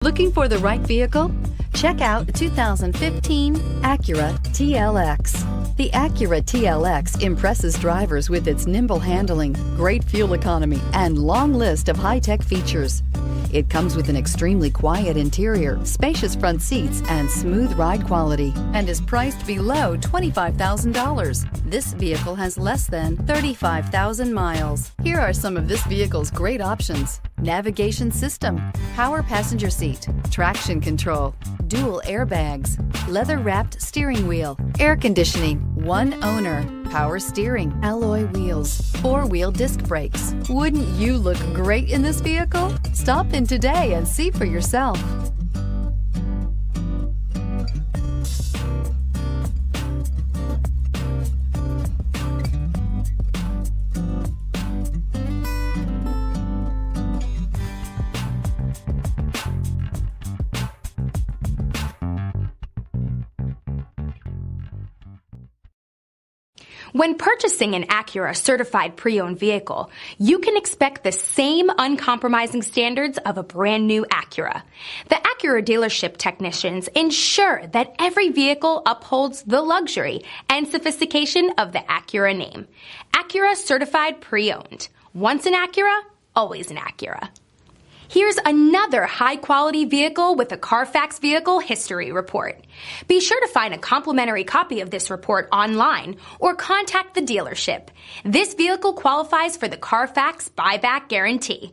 Looking for the right vehicle? Check out 2015 Acura TLX. The Acura TLX impresses drivers with its nimble handling, great fuel economy, and long list of high-tech features. It comes with an extremely quiet interior, spacious front seats, and smooth ride quality, and is priced below $25,000. This vehicle has less than 35,000 miles. Here are some of this vehicle's great options: navigation system, power passenger seat, traction control, dual airbags, leather-wrapped steering wheel, air conditioning, one owner, power steering, alloy wheels, four-wheel disc brakes. Wouldn't you look great in this vehicle? Stop in today and see for yourself. When purchasing an Acura certified pre-owned vehicle, you can expect the same uncompromising standards of a brand new Acura. The Acura dealership technicians ensure that every vehicle upholds the luxury and sophistication of the Acura name. Acura certified pre-owned. Once an Acura, always an Acura. Here's another high-quality vehicle with a Carfax Vehicle History Report. Be sure to find a complimentary copy of this report online or contact the dealership. This vehicle qualifies for the Carfax Buyback Guarantee.